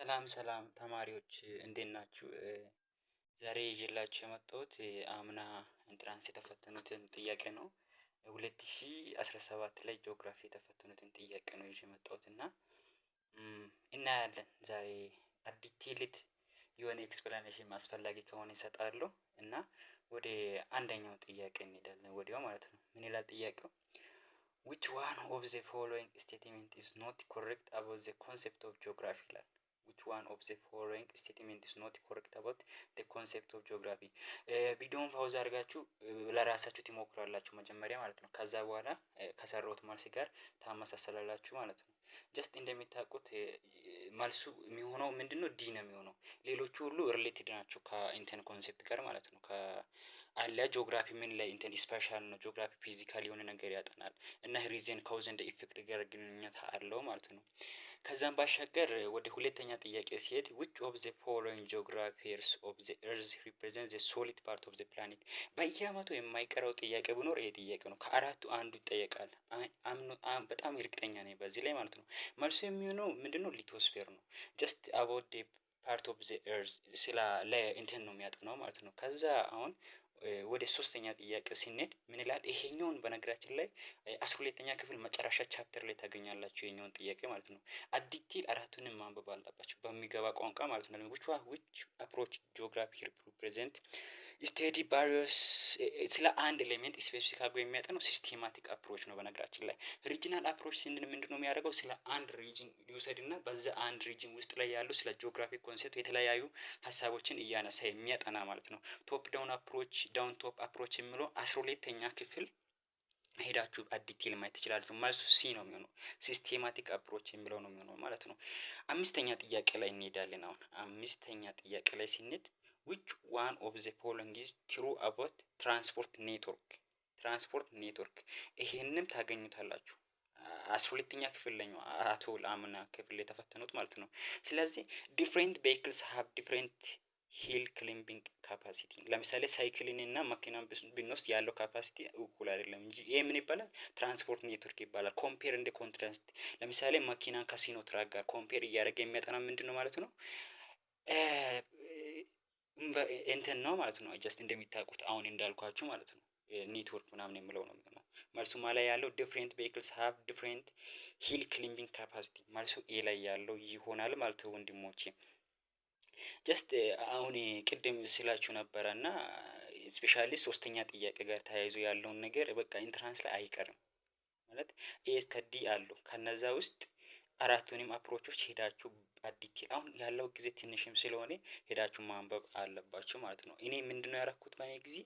ሰላም ሰላም ተማሪዎች እንዴት ናችሁ? ዛሬ ይዤላችሁ የመጣሁት አምና ኢንትራንስ የተፈተኑትን ጥያቄ ነው። 2017 ላይ ጂኦግራፊ የተፈተኑትን ጥያቄ ነው ይዤ የመጣሁት እና እናያለን ዛሬ ዲቴይልድ የሆነ ኤክስፕላኔሽን አስፈላጊ ከሆነ እሰጣለሁ እና ወደ አንደኛው ጥያቄ እንሄዳለን ወዲያው ማለት ነው። ምን ይላል ጥያቄው? which one of the following statement is not correct about the concept of geography ይላል። which one of the following statement is not correct about the concept of geography ቪዲዮውን ፓውዝ አድርጋችሁ ለራሳችሁ ትሞክራላችሁ መጀመሪያ ማለት ነው። ከዛ በኋላ ከሰራሁት መልስ ጋር ታመሳሰላላችሁ ማለት ነው። ጀስት እንደሚታውቁት መልሱ የሚሆነው ምንድነው? ዲ ነው የሚሆነው። ሌሎቹ ሁሉ ሪሌትድ ናቸው ከኢንተን ኮንሴፕት ጋር ማለት ነው። አለ ጂኦግራፊ ምን ላይ ኢንተን ስፔሻል ነው። ጂኦግራፊ ፊዚካል የሆነ ነገር ያጠናል እና ሪዝን ካውዝ ኤንድ ኢፌክት ጋር ግንኙነት አለው ማለት ነው። ከዛም ባሻገር ወደ ሁለተኛ ጥያቄ ሲሄድ which of the following geographers of the earth represents the solid part of the planet በየአመቱ የማይቀረው ጥያቄ ቢኖር ይሄ ጥያቄ ነው። ከአራቱ አንዱ ይጠየቃል። በጣም እርግጠኛ ነኝ በዚህ ላይ ማለት ነው። መልሱ የሚሆነው ምንድነው? ሊቶስፌር ነው። ጀስት አባውት ዲ ፓርት ኦፍ ዘ ኤርዝ ስለ ለኢንተን ነው የሚያጠናው ማለት ነው። ከዛ አሁን ወደ ሶስተኛ ጥያቄ ስንሄድ ምን ይላል? ይሄኛውን በነገራችን ላይ 12ኛ ክፍል መጨረሻ ቻፕተር ላይ ታገኛላችሁ ይሄኛውን ጥያቄ ማለት ነው። አዲክቲቭ አራቱንም ማንበብ አለባችሁ በሚገባ ቋንቋ ማለት ነው። which approach geography represent ስቴዲ ባሪየርስ ስለ አንድ ኤሌመንት ስፔሲፊክ አድርጎ የሚያጠናው ሲስቴማቲክ አፕሮች ነው። በነገራችን ላይ ሪጂናል አፕሮች ስንል ምንድነው የሚያደርገው? ስለ አንድ ሪጅን ይውሰድና በዛ አንድ ሪጅን ውስጥ ላይ ያሉ ስለ ጂኦግራፊክ ኮንሴፕት የተለያዩ ሀሳቦችን እያነሳ የሚያጠና ማለት ነው። ቶፕ ዳውን አፕሮች ዳውን ቶፕ አፕሮች የሚለው 12ኛ ክፍል ሄዳችሁ ዲቴል ማየት ትችላላችሁ። መልሱ ሲ ነው የሚሆነው። ሲስቴማቲክ አፕሮች የሚለው ነው የሚሆነው ማለት ነው። አምስተኛ ጥያቄ ላይ እንሄዳለን። አሁን አምስተኛ ጥያቄ ላይ ስንሄድ which one of the following is true about transport network ትራንስፖርት ኔትወርክ ይሄንም ታገኙታላችሁ 12ኛ ክፍል ላይ ነው አቶ ለአምና ክፍል የተፈተኑት ማለት ነው። ስለዚህ ዲፍረንት ቬሂክልስ ሃቭ ዲፍረንት ሂል ክሊምቢንግ ካፓሲቲ ለምሳሌ ሳይክልን እና መኪናን ብንወስድ ያለው ካፓሲቲ እኩል አይደለም እንጂ ይሄ ምን ይባላል? ትራንስፖርት ኔትወርክ ይባላል። ኮምፔር እንደ ኮንትራስት ለምሳሌ መኪናን ከሲኖ ትራክ ጋር ኮምፔር እያደረገ የሚያጠና ምንድነው ማለት ነው? እንትን ነው ማለት ነው። ጀስት እንደሚታውቁት አሁን እንዳልኳችሁ ማለት ነው። ኔትወርክ ምናምን የምለው ነው የሚሆነው። መልሱ ማ ላይ ያለው ዲፍረንት ቬሂክልስ ሃቭ ዲፍረንት ሂል ክሊምቢንግ ካፓሲቲ መልሱ ኤ ላይ ያለው ይሆናል ማለት ነው ወንድሞቼ። ጀስት አሁን ቅድም ስላችሁ ነበረ እና ስፔሻሊ ሶስተኛ ጥያቄ ጋር ተያይዞ ያለውን ነገር በቃ ኢንትራንስ ላይ አይቀርም ማለት ኤ እስከ ዲ አሉ። ከነዛ ውስጥ አራቱንም አፕሮቾች ሄዳችሁ ዲቴል አሁን ያለው ጊዜ ትንሽም ስለሆነ ሄዳችሁ ማንበብ አለባችሁ ማለት ነው። እኔ ምንድነው ያደረኩት በእኔ ጊዜ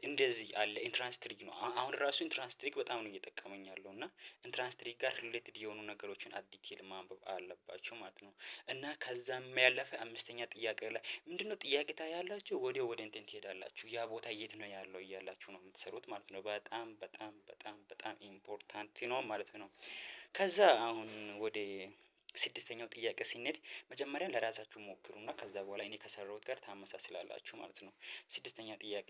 እንደዚህ አለ ኢንትራንስ ትሪክ ነው። አሁን ራሱ ኢንትራንስ ትሪክ በጣም ነው እየጠቀመኝ ያለው እና ኢንትራንስ ትሪክ ጋር ሪሌትድ የሆኑ ነገሮችን ዲቴል ማንበብ አለባችሁ ማለት ነው። እና ከዛም ያለፈ አምስተኛ ጥያቄ ላይ ምንድነው ጥያቄ ታያላችሁ ወዲያው ወደ እንትን ትሄዳላችሁ ያ ቦታ የት ነው ያለው እያላችሁ ነው የምትሰሩት ማለት ነው። በጣም በጣም በጣም በጣም ኢምፖርታንት ነው ማለት ነው። ከዛ አሁን ወደ ስድስተኛው ጥያቄ ስንሄድ መጀመሪያ ለራሳችሁ ሞክሩና ከዛ በኋላ እኔ ከሰራሁት ጋር ታመሳስላላችሁ ማለት ነው። ስድስተኛ ጥያቄ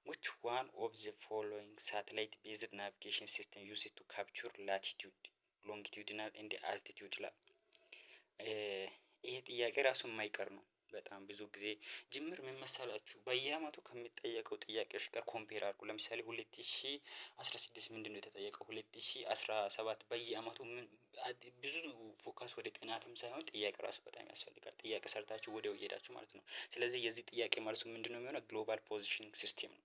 which one of the following satellite based navigation system used to capture latitude longitudinal and altitude ይላል። ይሄ ጥያቄ ራሱ የማይቀር ነው። በጣም ብዙ ጊዜ ጅምር ምን መሰላችሁ? በየአመቱ ከሚጠየቀው ጥያቄዎች ጋር ኮምፔር አድርጉ። ለምሳሌ 2016 ምንድነው የተጠየቀው? 2017 በየአመቱ ብዙ ፎከስ ወደ ጥናትም ሳይሆን ጥያቄ ራሱ በጣም ያስፈልጋል። ጥያቄ ሰርታችሁ ወዲያው እየሄዳችሁ ማለት ነው። ስለዚህ የዚህ ጥያቄ መልሱ ምንድነው የሚሆነው? ግሎባል ፖዚሽኒንግ ሲስተም ነው።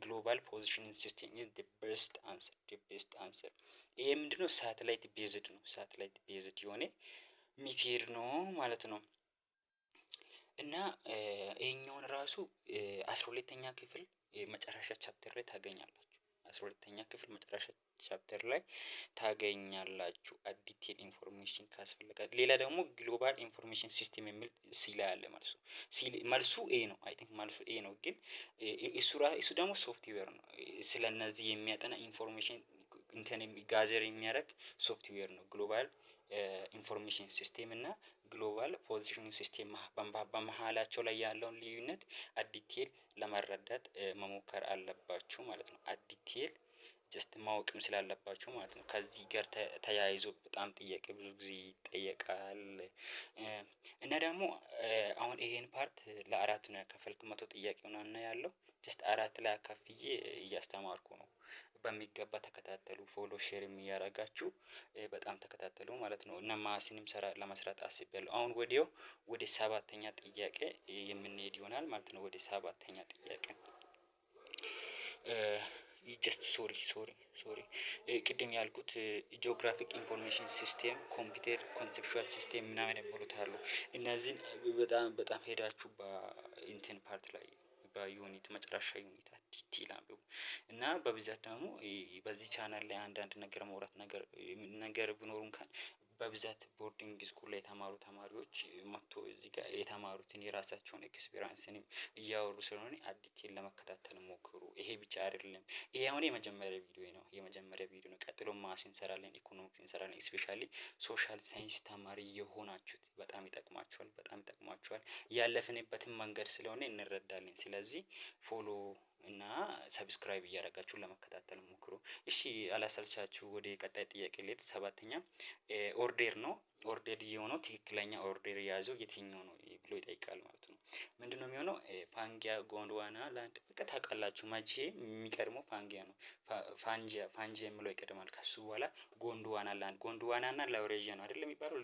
ግሎባል ፖዚሽኒንግ ሲስተም ኢዝ ዘ ቤስት አንሰር ዘ ቤስት አንሰር። ይሄ ምንድነው? ሳተላይት ቤዝድ ነው። ሳተላይት ቤዝድ የሆነ ሚቴር ነው ማለት ነው። እና ይሄኛውን ራሱ 12ኛ ክፍል መጨረሻ ቻፕተር ላይ ታገኛላችሁ። 12ኛ ክፍል መጨረሻ ቻፕተር ላይ ታገኛላችሁ። ዲቴል ኢንፎርሜሽን ካስፈለጋል ሌላ ደግሞ ግሎባል ኢንፎርሜሽን ሲስተም የሚል ሲ ላይ አለ መልሱ። መልሱ ኤ ነው። አይ ቲንክ መልሱ ኤ ነው። ግን እሱ ደግሞ ሶፍትዌር ነው። ስለነዚህ የሚያጠና ኢንፎርሜሽን እንትን ጋዘር የሚያደርግ ሶፍትዌር ነው። ግሎባል ኢንፎርሜሽን ሲስተም እና ግሎባል ፖዚሽኒንግ ሲስተም በመሃላቸው ላይ ያለውን ልዩነት ዲቴል ለመረዳት መሞከር አለባችሁ ማለት ነው። ዲቴል ጀስት ማወቅም ስላለባችሁ ማለት ነው። ከዚህ ጋር ተያይዞ በጣም ጥያቄ ብዙ ጊዜ ይጠየቃል። እና ደግሞ አሁን ይሄን ፓርት ለአራት ነው ያከፈልኩት። 100 ጥያቄ ሆነና ያለው ጀስት አራት ላይ አካፍዬ እያስተማርኩ ነው። በሚገባ ተከታተሉ። ፎሎ ሼርም እያደረጋችሁ በጣም ተከታተሉ ማለት ነው። እና ማስንም ስራ ለመስራት አስቤያለሁ። አሁን ወዲያው ወደ ሰባተኛ ጥያቄ የምንሄድ ይሆናል ማለት ነው። ወደ ሰባተኛ ጥያቄ ጀስት ሶሪ ቅድም ያልኩት ጂኦግራፊክ ኢንፎርሜሽን ሲስቴም፣ ኮምፒውተር ኮንሴፕቹዋል ሲስቴም ምናምን የሚሉት አሉ። እነዚህን በጣም ሄዳችሁ በኢንቴን ፓርት ላይ በዩኒት መጨረሻ ዩኒት ዲቴል አንብቡ እና በብዛት ደግሞ በዚህ ቻናል ላይ አንዳንድ ነገር ማውራት ነገር ቢኖሩ እንኳን በብዛት ቦርዲንግ ስኩል ላይ የተማሩ ተማሪዎች መጥቶ እዚህ ጋር የተማሩትን የራሳቸውን ኤክስፒሪያንስንም እያወሩ ስለሆነ ዲቴል ለመከታተል ሞክሩ። ይሄ ብቻ አይደለም። ይሄ አሁን የመጀመሪያ ቪዲዮ ነው። ቀጥሎ ማስ እንሰራለን፣ ኢኮኖሚክስ እንሰራለን። ስፔሻሊ ሶሻል ሳይንስ ተማሪ የሆናችሁት በጣም ይጠቅማችኋል። ያለፍንበትን መንገድ ስለሆነ እንረዳለን። ስለዚህ ፎሎ እና ሰብስክራይብ እያደረጋችሁ ለመከታተል ሞክሩ። እሺ አላሰልቻችሁ። ወደ ቀጣይ ጥያቄ ልሄድ። ሰባተኛ ኦርዴር ነው። ኦርዴር የሆነው ትክክለኛ ኦርዴር የያዘው የትኛው ነው ብሎ ይጠይቃል ማለት ነው። ምንድነው የሚሆነው? ፓንጊያ፣ ጎንድዋና ላንድ በቃ ታውቃላችሁ። መቼ የሚቀድመው ፓንጊያ ነው። ፋንጂያ የሚለው ይቀድማል። ከሱ በኋላ ጎንድዋና ላንድ፣ ጎንድዋና እና ላውሬዥያ ነው አይደለም የሚባለው።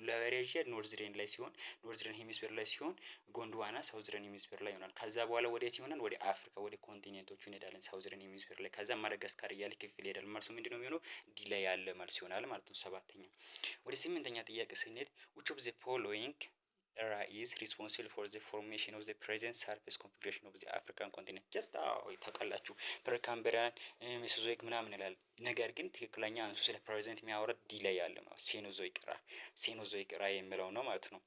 ላውሬዥያ ኖርዝሬን ላይ ሲሆን፣ ኖርዝሬን ሄሚስፌር ላይ ሲሆን፣ ጎንድዋና ሳውዝረን ሄሚስፌር ላይ ይሆናል። ከዛ በኋላ ወዴት ይሆናል? ወደ አፍሪካ ወደ ኮንቲኔንቶቹ እንሄዳለን። ሳውዝረን ሄሚስፌር ላይ ከዛ ማዳጋስካር እያለ ክፍል ይሄዳል። መልሱ ምንድነው የሚሆነው? ዲ ላይ ያለ መልስ ይሆናል ማለት ነው። ሰባተኛ ወደ ስምንተኛ ጥያቄ ስንሄድ which of the following era is responsible for the formation of the present surface configuration of the African continent? ጀስት ታውቃላችሁ ፕሪካምብሪያን ሜሶዞይክ ምናምን ይላል። ነገር ግን ትክክለኛ አንሱ ስለ ፕሬዘንት የሚያወራ ዲ ላይ ያለ ነው። ሴኖዞይክ ኤራ የሚለው ነው ማለት ነው።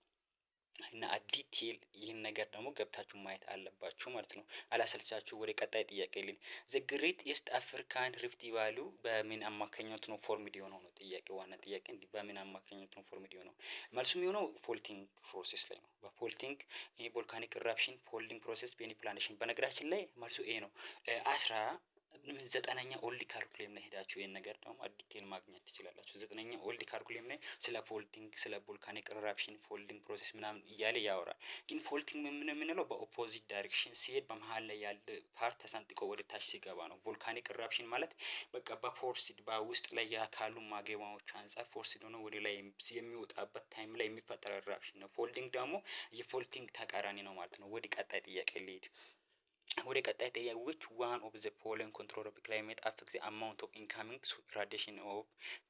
እና ዲቴል ይህን ነገር ደግሞ ገብታችሁ ማየት አለባችሁ ማለት ነው። አላሰልቻችሁ። ወደ ቀጣይ ጥያቄ ልል ዘ ግሬት ኢስት አፍሪካን ሪፍት ቫሊ በምን አማካኝነት ነው ፎርምድ የሆነው ነው ጥያቄ። ዋና ጥያቄ እንዲህ በምን አማካኝነት ነው ፎርምድ የሆነው? መልሱ የሚሆነው ፎልቲንግ ፕሮሴስ ላይ ነው። በፎልቲንግ ቮልካኒክ ኢራፕሽን ፎልዲንግ ፕሮሴስ ቤኒ ፕላኔሽን። በነገራችን ላይ መልሱ ኤ ነው። 9ኛ ኦልድ ካሪኩለም ላይ ሄዳችሁ ይሄን ነገር ደግሞ ዲቴል ማግኘት ትችላላችሁ። 9ኛ ኦልድ ካሪኩለም ላይ ስለ ፎልቲንግ ስለ ቮልካኒክ ኢራፕሽን ፎልዲንግ ፕሮሴስ ምናምን እያለ ያወራል። ግን ፎልቲንግ የምንለው በኦፖዚት ዳይሬክሽን ሲሄድ በመሀል ላይ ያለ ፓርት ተሰንጥቆ ወደ ታች ሲገባ ነው። ቮልካኒክ ኢራፕሽን ማለት በቃ በፎርስድ በውስጥ ላይ ያካሉ ማገማዎች አንፃር ፎርስድ ሆኖ ወደ ላይ የሚወጣበት ታይም ላይ የሚፈጠር ኢራፕሽን ነው። ፎልዲንግ ደግሞ የፎልቲንግ ተቃራኒ ነው ማለት ነው። ወደ ቀጣይ ጥያቄ ልሂድ። ወደ ቀጣይ ጥያቄ which one of the following control of climate affects the amount of incoming radiation of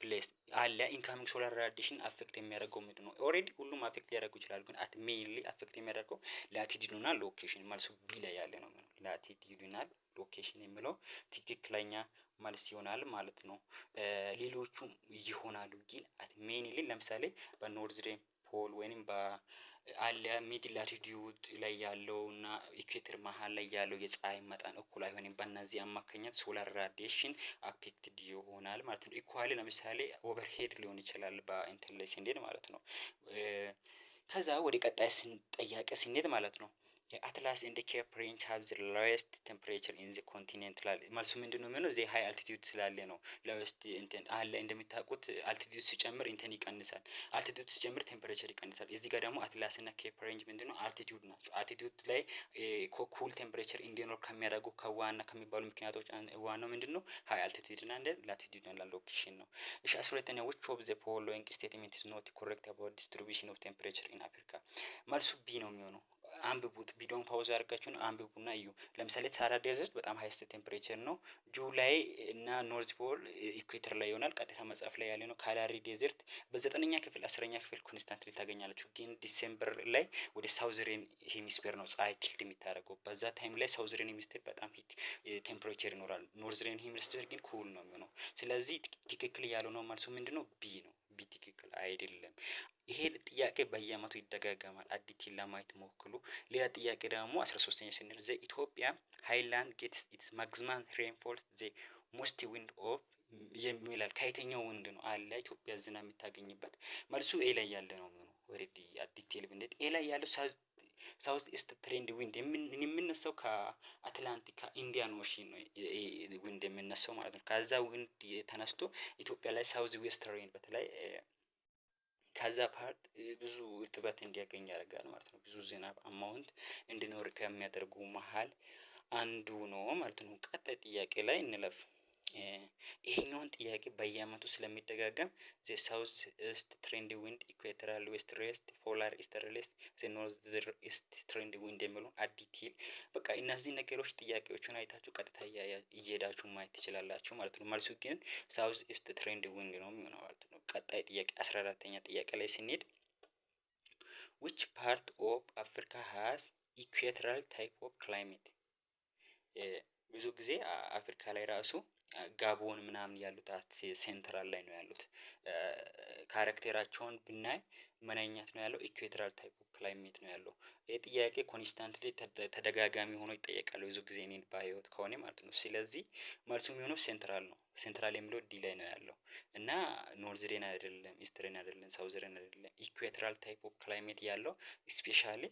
place አለ። ኢንካሚንግ ሶላር ራዲሽን አፌክት የሚያደርገው ምንድን ነው? ኦልሬዲ ሁሉም አፌክት ሊያደርጉ ይችላሉ። ግን ሜይንሊ አፌክት የሚያደርገው ላቲቲዩድና ሎኬሽን። መልሱ ቢ ላይ ያለ ነው። ላቲቲዩድና ሎኬሽን የሚለው ትክክለኛ መልስ ይሆናል ማለት ነው። ሌሎቹም ይሆናሉ ግን ሜይንሊ ለምሳሌ በኖርዝሬን ፖል ወይንም አለ ሚድ ላቲቲዩድ ላይ ያለው እና ኢኩዌተር መሀል ላይ ያለው የፀሐይ መጠን እኩል አይሆንም። በእነዚህ አማካኝነት ሶላር ራዲዬሽን አፌክትድ ይሆናል ማለት ነው። ኢኳሊ ለምሳሌ ኦቨርሄድ ሊሆን ይችላል በኢንተር ላይ ስንሄድ ማለት ነው። ከዛ ወደ ቀጣይ ጥያቄ ስንሄድ ማለት ነው አትላስ ኤንድ ኬፕ ሬንጅ ሃቭ ዘ ሎዌስት ቴምፕሬቸር ኢን ዘ ኮንቲኔንት ላል መልሱ ምንድነው የሚሆነው? ዘ ሃይ አልቲቲዩድ ስላለ ነው። ሎዌስት እንትን አለ እንደምታውቁት አልቲቲዩድ ሲጨምር እንትን ይቀንሳል። አልቲቲዩድ ሲጨምር ቴምፕሬቸር ይቀንሳል። እዚህ ጋር ደግሞ አትላስ እና ኬፕ ሬንጅ ምንድነው? አልቲቲዩድ ናቸው። አልቲቲዩድ ላይ ኩል ቴምፕሬቸር እንዲኖር ከሚያደርጉ ከዋና ከሚባሉ ምክንያቶች ዋናው ምንድነው? ሃይ አልቲቲዩድ እና እንደ ላቲቲዩድ እና ሎኬሽን ነው። እሺ 12ኛ which of the following statement is not correct about distribution of temperature in Africa? መልሱ ቢ ነው የሚሆነው። አንብቡት። ቪዲዮን ፓውዝ አድርጋችሁን አንብቡና እዩ። ለምሳሌ ሳራ ዴዘርት በጣም ሃይስት ቴምፕሬቸር ነው። ጁላይ እና ኖርዝ ፖል ኢኩዌተር ላይ ይሆናል። ቀጥታ መጽሐፍ ላይ ያለ ነው። ካላሪ ዴዘርት በ9ኛ ክፍል 10ኛ ክፍል ኮንስታንትሊ ታገኛላችሁ። ግን ዲሴምበር ላይ ወደ ሳውዝሬን ሄሚስፌር ነው ፀሐይ ኪልድ የሚታደርገው። በዛ ታይም ላይ ሳውዝሬን ሄሚስፌር በጣም ሂት ቴምፕሬቸር ይኖራል። ኖርዝሬን ሄሚስፌር ግን ኩል ነው የሚሆነው። ስለዚህ ትክክል ያልሆነው መልሱ ምንድነው? ቢ ነው። ቢ ትክክል አይደለም። ይሄ ጥያቄ በየአመቱ ይደጋገማል። ዲቴል ለማየት ሞክሩ። ሌላ ጥያቄ ደግሞ 13ኛ ስንል ዘ ኢትዮጵያ ሃይላንድ ጌትስ ኢትስ ማክሲመም ሬንፎል ዘ ሞስት ዊንድ ኦፍ የሚላል ከየትኛው ወንድ ነው አለ ኢትዮጵያ ዝናብ የምታገኝበት? መልሱ ኤ ላይ ያለ ነው የሚሆነው። ኦሬዲ ዲቴል ብንሄድ ኤ ላይ ያለው ሳውዝ ኢስት ትሬንድ ዊንድ የሚነሳው ከአትላንቲክ ከኢንዲያን ኦሽን ነው። ዊንድ የሚነሳው ማለት ነው። ከዛ ዊንድ ተነስቶ ኢትዮጵያ ላይ ሳውዝ ዌስት ትሬንድ በተለይ ከዛ ፓርት ብዙ እርጥበት እንዲያገኝ ያደርጋል ማለት ነው። ብዙ ዝናብ አማውንት እንዲኖር ከሚያደርጉ መሃል አንዱ ነው ማለት ነው። ቀጣይ ጥያቄ ላይ እንለፍ። ይሄኛውን ጥያቄ በየአመቱ ስለሚደጋገም ዘ ሳውዝ ኢስት ትሬንድ ዊንድ ኢኩዌቶራል ዌስት ዌስት ፖላር ኢስተርን ዌስት ዘ ኖርዝ ኢስት ትሬንድ ዊንድ የሚሉ አዲቴል በቃ እነዚህ ነገሮች ጥያቄዎቹን አይታችሁ ቀጥታ እየሄዳችሁ ማየት ትችላላችሁ ማለት ነው። መልሱ ግን ሳውዝ ኢስት ትሬንድ ዊንድ ነው የሚሆነው ማለት ነው። ቀጣይ ጥያቄ 14ኛ ጥያቄ ላይ ስንሄድ which part of Africa has equatorial type of climate? ብዙ ጊዜ አፍሪካ ላይ ራሱ ጋቦን ምናምን ያሉት ሴንትራል ላይ ነው ያሉት። ካራክተራቸውን ብናይ ምን አይነት ነው ያለው? ኢኩዌቶራል ታይፕ ኦፍ ክላይሜት ነው ያለው። ይህ ጥያቄ ኮንስታንትሊ ተደጋጋሚ ሆኖ ይጠየቃል ብዙ ጊዜ እኔን ባየሁት ከሆነ ማለት ነው። ስለዚህ መልሱ የሚሆነው ሴንትራል ነው። ሴንትራል የሚለው ዲ ላይ ነው ያለው እና ኖርዝሬን አይደለም፣ ኢስትሬን አይደለም፣ ሳውዝሬን አይደለም። ኢኩዌቶራል ታይፕ ኦፍ ክላይሜት ያለው ስፔሻሊ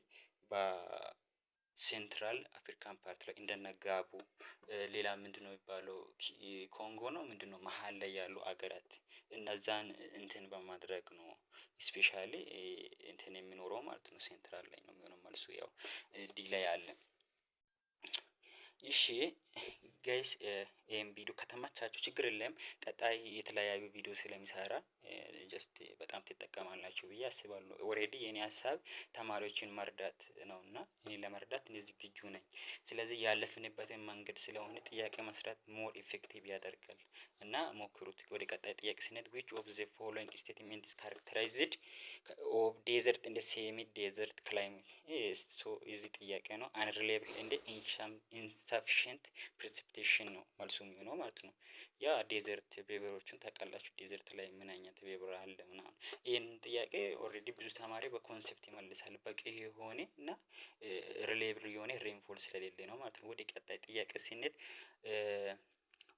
ሴንትራል አፍሪካን ፓርት ላይ እንደነ ጋቦ ሌላ ምንድነው የሚባለው ኮንጎ ነው ምንድነው መሃል ላይ ያሉ አገራት እነዛን እንትን በማድረግ ነው ስፔሻሊ እንትን የሚኖረው ማለት ነው። ሴንትራል ላይ ነው የሚሆነው መልሱ ያው ዲ ላይ አለ። እሺ ጋይስ ይሄን ቪዲዮ ከተመቻችሁ ችግር የለም ቀጣይ የተለያዩ ቪዲዮ ስለሚሰራ ጀስት በጣም ትጠቀማላችሁ ብዬ አስባለሁ። ኦሬዲ የኔ ሀሳብ ተማሪዎችን መርዳት ነውና እኔ ለመርዳት እንደዚህ ዝግጁ ነኝ። ስለዚህ ያለፍንበትን መንገድ ስለሆነ ጥያቄ መስራት ሞር ኢፌክቲቭ ያደርጋል እና ሞክሩት። ወደ ቀጣይ ጥያቄ ስንሄድ which of the following statement is characterized of desert and semi desert climate? ሶ እዚህ ጥያቄ ነው unreliable and insufficient precipitation ነው መልሱ የሚሆነው ማለት ነው። ያ ዴዘርት ፔፐሮችን ታውቃላችሁ ዴዘርት ላይ ምን አይነት ፔፐር አለ ምናምን ይሄን ጥያቄ ኦሬዲ ብዙ ተማሪ በኮንሴፕት ይመልሳል በቂ የሆነ እና ሪሌብል የሆነ ሬንፎል ስለሌለ ነው ማለት ነው። ወደ ቀጣይ ጥያቄ ስንሄድ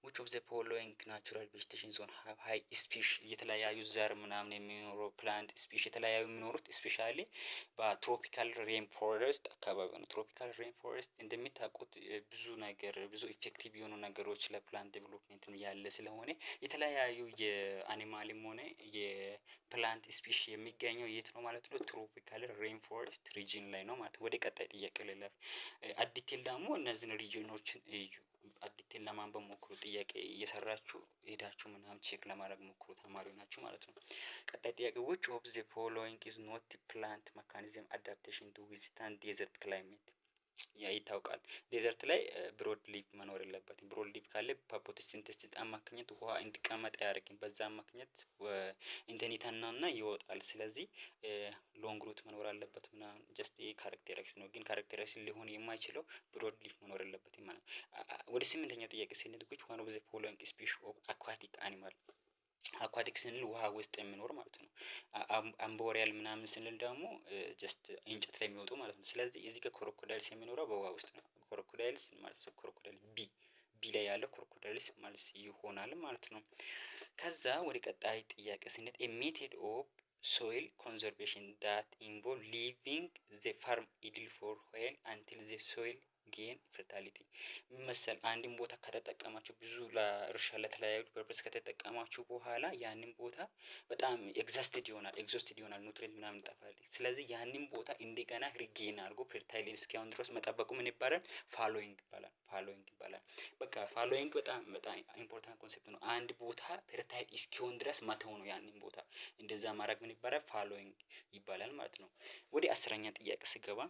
which of the following natural vegetation zone have high species የተለያዩ ዘር ምናምን የሚኖረው ፕላንት ስፒሽ የተለያዩ የሚኖሩት ስፔሻሊ በትሮፒካል ሬን ፎረስት አካባቢ ነው። ትሮፒካል ሬን ፎረስት እንደሚታውቁት ብዙ ነገር ብዙ ኢፌክቲቭ የሆኑ ነገሮች ለፕላንት ዴቨሎፕመንት ያለ ስለሆነ የተለያዩ የአኒማልም ሆነ የፕላንት ስፒሽ የሚገኘው የት ነው ማለት ነው? ትሮፒካል ሬን ፎረስት ሪጅን ላይ ነው ማለት ነው። ወደ ቀጣይ ጥያቄ ልለፍ። አዲቴል ደግሞ እነዚህን ሪጅኖችን እዩ። አዲቴል ለማንበብ ሞክሩ። ጥያቄ እየሰራችሁ ሄዳችሁ ምናምን ቼክ ለማድረግ ሞክሩ ተማሪው ናችሁ ማለት ነው። ቀጣይ ጥያቄ which of the following is not the plant mechanism adaptation to withstand desert climate? ያ ይታወቃል። ዴዘርት ላይ ብሮድ ሊፍ መኖር የለበትም። ብሮድ ሊፍ ካለ በፎቶሲንተሲስ አማካኝነት ውሃ እንዲቀመጥ አያደርግም። በዛ አማካኝነት እንትን ይተናና ይወጣል። ስለዚህ ሎንግ ሩት መኖር አለበት ምናምን ጀስት ይሄ ካራክተሪስቲክስ ነው። ግን ካራክተሪስቲክስ ሊሆን የማይችለው ብሮድ ሊፍ መኖር የለበትም ማለት ነው። ወደ 8ኛው ጥያቄ ስንሄድ which one of the following species of aquatic animal? አኳቲክ ስንል ውሃ ውስጥ የሚኖር ማለት ነው። አምቦሪያል ምናምን ስንል ደግሞ ጀስት እንጨት ላይ የሚወጡ ማለት ነው። ስለዚህ እዚህ ጋር ክሮኮዳይልስ የሚኖረው በውሃ ውስጥ ነው። ክሮኮዳይልስ ማለት ክሮኮዳይል ቢ ላይ ያለው ክሮኮዳይልስ ማለት ይሆናል ማለት ነው። ከዛ ወደ ቀጣይ ጥያቄ ስንሄድ a method of soil conservation that involve leaving the farm idle for while until the soil gain fertility መሰል አንድን ቦታ ከተጠቀማችሁ ብዙ ለእርሻ ለተለያዩ ፐርፐስ ከተጠቀማችሁ በኋላ ያንን ቦታ በጣም ኤግዛስትድ ይሆናል ኑትሪንት ምናምን ይጠፋል። ስለዚህ ያንን ቦታ እንደገና ሪጌን አድርጎ ፈርታይል እስኪሆን ድረስ መጠበቁ ምን ይባላል? ፋሎዊንግ ይባላል። በቃ ፋሎዊንግ በጣም ኢምፖርታንት ኮንሴፕት ነው። አንድ ቦታ ፈርታይል እስኪሆን ድረስ መተው ነው። ያንን ቦታ እንደዛ ማድረግ ምን ይባላል? ፋሎዊንግ ይባላል ማለት ነው። ወደ 10ኛ ጥያቄ ስገባ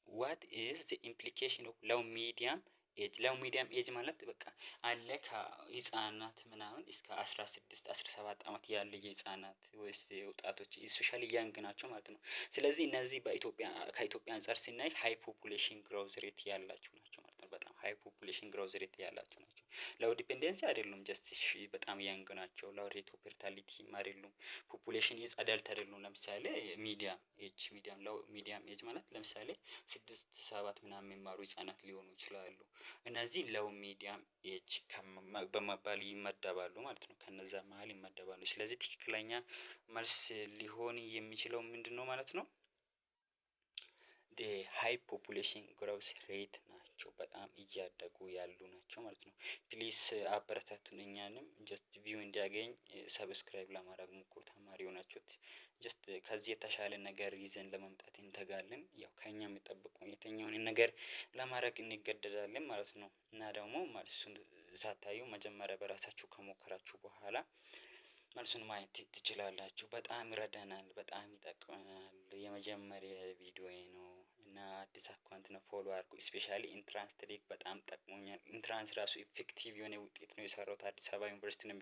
what is the implication of low medium ኤጅ ማለት በቃ አለ ከህፃናት ምናምን እስከ 16-17 አመት ያለ የህፃናት ወይስ ወጣቶች ስፔሻሊ ያንግ ናቸው ማለት ነው። ስለዚህ እነዚህ ከኢትዮጵያ አንፃር ስናይ ሃይ ፖፑሌሽን ግሮዝ ሬት ያላቸው ናቸው ማለት ነው። በጣም ሃይ ፖፑሌሽን ግሮዝ ሬት ያላቸው ናቸው። ሎው ዲፔንደንሲ አይደሉም ጀስት በጣም ያንግ ናቸው። ሎው ሬት ኦፍ ፈርታሊቲ አይደሉም። ፖፑሌሽን ኢዝ አዳልት አይደሉም። ለምሳሌ ሚዲያም ኤጅ ማለት ለምሳሌ 6-7 ምናምን የሚማሩ ህፃናት ሊሆኑ ይችላሉ። እነዚህ ሎው ሚዲያም ኤጅ በመባል ይመደባሉ ማለት ነው። ከነዛ መሃል ይመደባሉ። ስለዚህ ትክክለኛ መልስ ሊሆን የሚችለው ምንድነው ማለት ነው? ሃይ ፖፑሌሽን ግሮውስ ሬት ናቸው። በጣም እያደጉ ያሉ ናቸው ማለት ነው። ፕሊስ አበረታቱን። እኛንም ጀስት ቪው እንዲያገኝ ሰብስክራይብ ለማድረግ ሞክሩ። ተማሪ የሆናችሁት ጀስት ከዚህ የተሻለ ነገር ይዘን ለመምጣት እንተጋለን። ያው ከኛ የሚጠብቀው የትኛውን ነገር ለማድረግ እንገደዳለን ማለት ነው። እና ደግሞ መልሱን ሳታዩ መጀመሪያ በራሳችሁ ከሞከራችሁ በኋላ መልሱን ማየት ትችላላችሁ። በጣም ይረዳናል፣ በጣም ይጠቅመናል። የመጀመሪያ ቪዲዮዬ ነው እና አዲስ አካውንት ነው፣ ፎሎ አድርጉ። ስፔሻሊ ኢንትራንስ ትሪክ በጣም ጠቅሞኛል። ኢንትራንስ ራሱ ኢፌክቲቭ የሆነ ውጤት ነው የሰራሁት። አዲስ አበባ ዩኒቨርሲቲ ነው